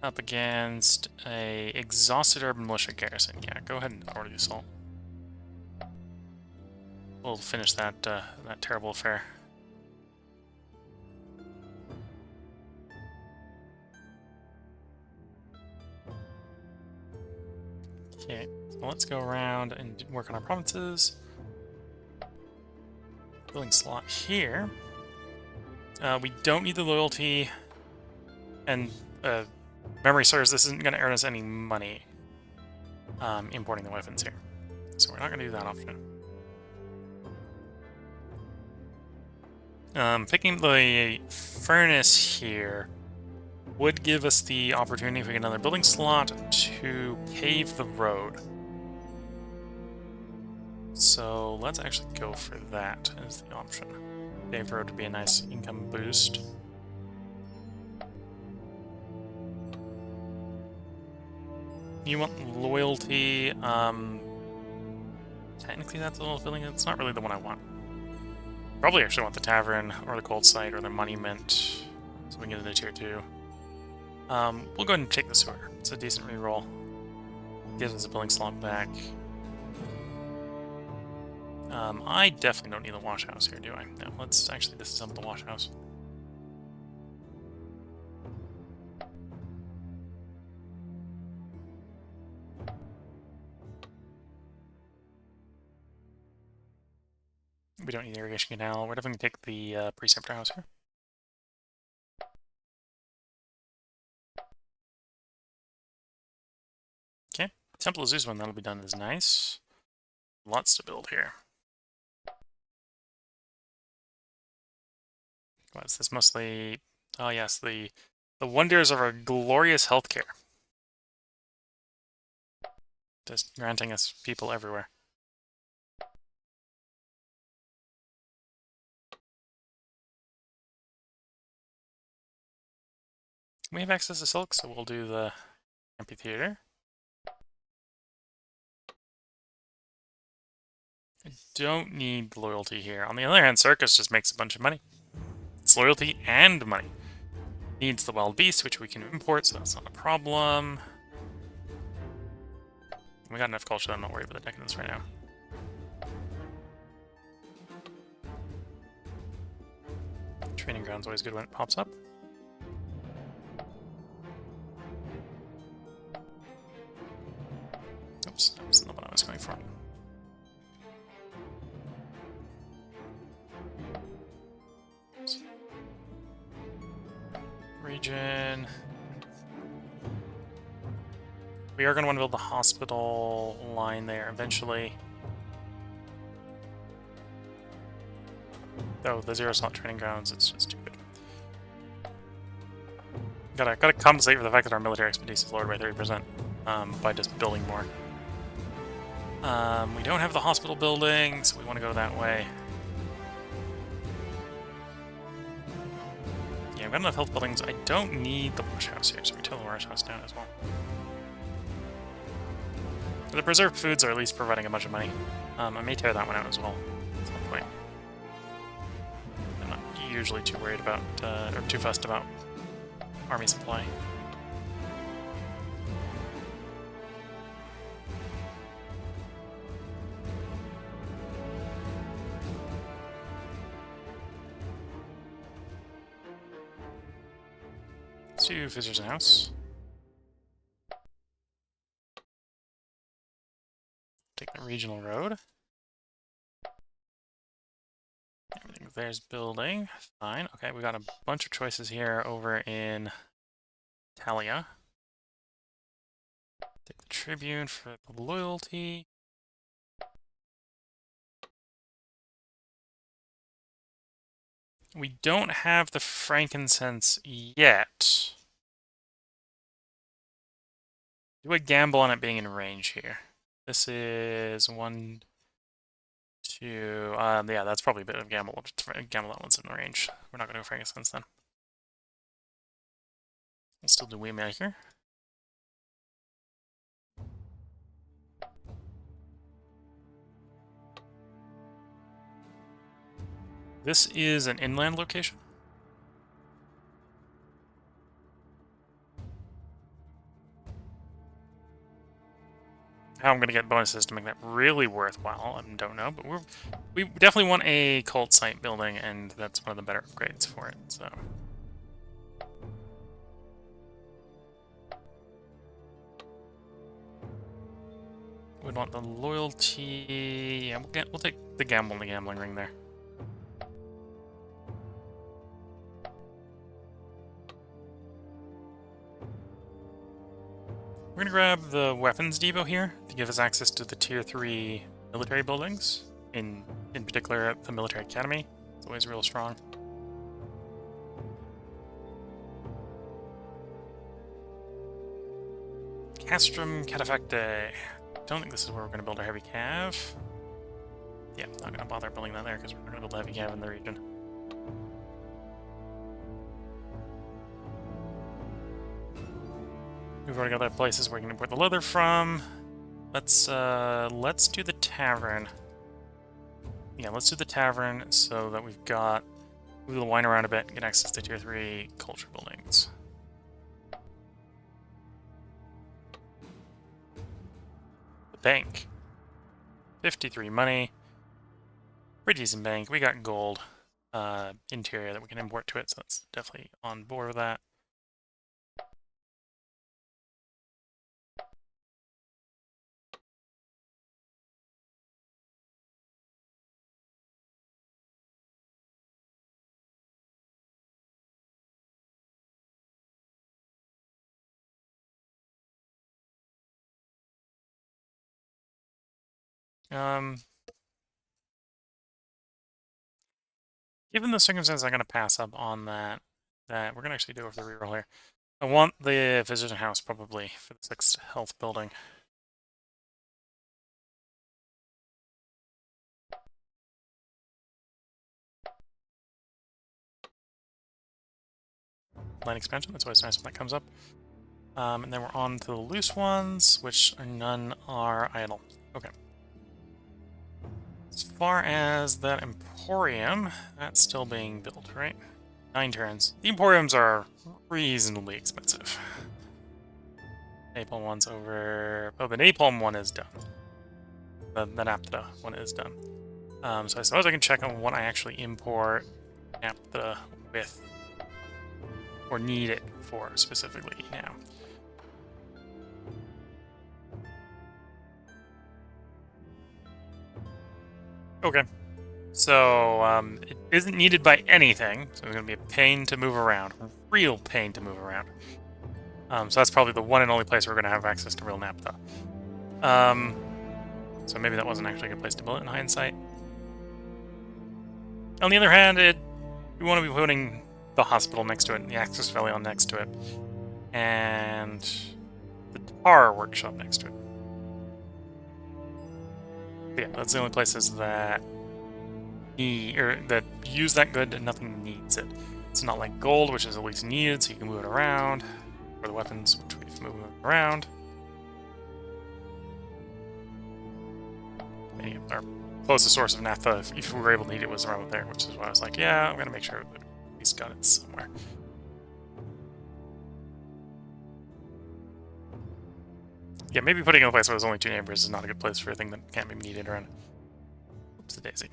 Up against a exhausted urban militia garrison. Yeah, go ahead and order the assault. We'll finish that that terrible affair. Okay, so let's go around and work on our provinces. Building slot here. We don't need the loyalty, and memory serves, this isn't going to earn us any money importing the weapons here. So we're not going to do that option. Picking the furnace here would give us the opportunity, if we get another building slot, to pave the road. So let's actually go for that as the option. Paved road would be a nice income boost. You want loyalty. Technically that's a little feeling. It's not really the one I want. Probably actually want the tavern or the cold site or the monument, so we can get into tier 2. We'll go ahead and take the sewer. It's a decent reroll. Gives us a building slot back. I definitely don't need the wash house here, do I? No, let's actually disassemble the wash house. We don't need the irrigation canal. We're definitely going to take the preceptor house here. Okay, Temple of Zeus when that'll be done is nice. Lots to build here. What's this mostly? Oh yes, the wonders of our glorious healthcare. Just granting us people everywhere. We have access to silk, so we'll do the amphitheater. I don't need loyalty here. On the other hand, circus just makes a bunch of money. It's loyalty and money. Needs the wild beast, which we can import, so that's not a problem. We got enough culture, I'm not worried about the decadence right now. Training ground's always good when it pops up. Oops, that was not what I was going for. Oops. Region. We are going to want to build the hospital line there eventually. Though the zero slot training grounds, it's just too good. Gotta compensate for the fact that our military expertise is lowered by 30% by just building more. We don't have the hospital building, so we want to go that way. Yeah, I've got enough health buildings. I don't need the wash house here, so we tear the wash house down as well. The preserved foods are at least providing a bunch of money. I may tear that one out as well at some point. I'm not usually too worried about, or too fussed about army supply. Let's do Visitors House. Take the regional road. Everything there's building. Fine. Okay, we got a bunch of choices here over in Talia. Take the Tribune for the loyalty. We don't have the frankincense yet. Do a gamble on it being in range here. This is 1, 2. Yeah, that's probably a bit of gamble. Gamble that one's in range. We're not going to go frankincense then. We'll still do Waymaker. This is an inland location. How I'm going to get bonuses to make that really worthwhile, I don't know, but we definitely want a cult site building, and that's one of the better upgrades for it, so. We'd want the loyalty. Yeah, we'll take the gamble and the gambling ring there. We're gonna grab the weapons depot here to give us access to the tier 3 military buildings, in particular at the military academy. It's always real strong. Castrum Catapecte. Don't think this is where we're gonna build our heavy cav. Yeah, not gonna bother building that there because we're not gonna build a heavy cav in the region. We've already got other places where we can import the leather from. Let's do the tavern. Yeah, let's do the tavern so that we've got... We'll whine around a bit and get access to Tier 3 culture buildings. The bank. 53 money. Pretty decent bank. We got gold interior that we can import to it, so that's definitely on board with that. Given the circumstances, I'm going to pass up on that. We're going to actually do it for the reroll here. I want the physician house, probably, for the 6th health building. Line expansion, that's always nice when that comes up. And then we're on to the loose ones, which none are idle. Okay. As far as that Emporium, that's still being built, right? 9 turns. The Emporiums are reasonably expensive. Napalm one's over... Oh, the Napalm one is done. The Naphtha one is done. So I suppose I can check on what I actually import Naphtha with, or need it for specifically now. Okay. So, it isn't needed by anything, so it's going to be a pain to move around. A real pain to move around. So that's probably the one and only place we're going to have access to real Naphtha. So maybe that wasn't actually a good place to build it in hindsight. On the other hand, we want to be putting the hospital next to it, and the access valley next to it, and the tar workshop next to it. But yeah, that's the only places that that use that good and nothing needs it. It's not like gold, which is at least needed, so you can move it around, or the weapons, which we've moved around. And our closest source of naphtha, if we were able to need it, was around there, which is why I was like, yeah, I'm going to make sure that at least got it somewhere. Yeah, maybe putting it in a place where there's only 2 neighbors is not a good place for a thing that can't be needed around. Oops, the daisy.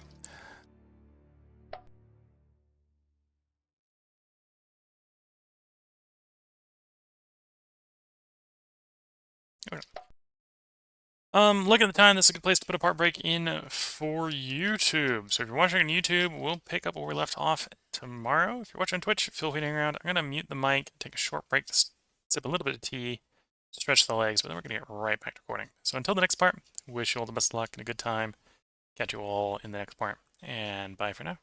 Okay. Look at the time. This is a good place to put a part break in for YouTube. So if you're watching on YouTube, we'll pick up where we left off tomorrow. If you're watching on Twitch, feel free to hang around. I'm going to mute the mic, take a short break to sip a little bit of tea, stretch the legs, but then we're going to get right back to recording. So until the next part, wish you all the best of luck and a good time. Catch you all in the next part, and bye for now.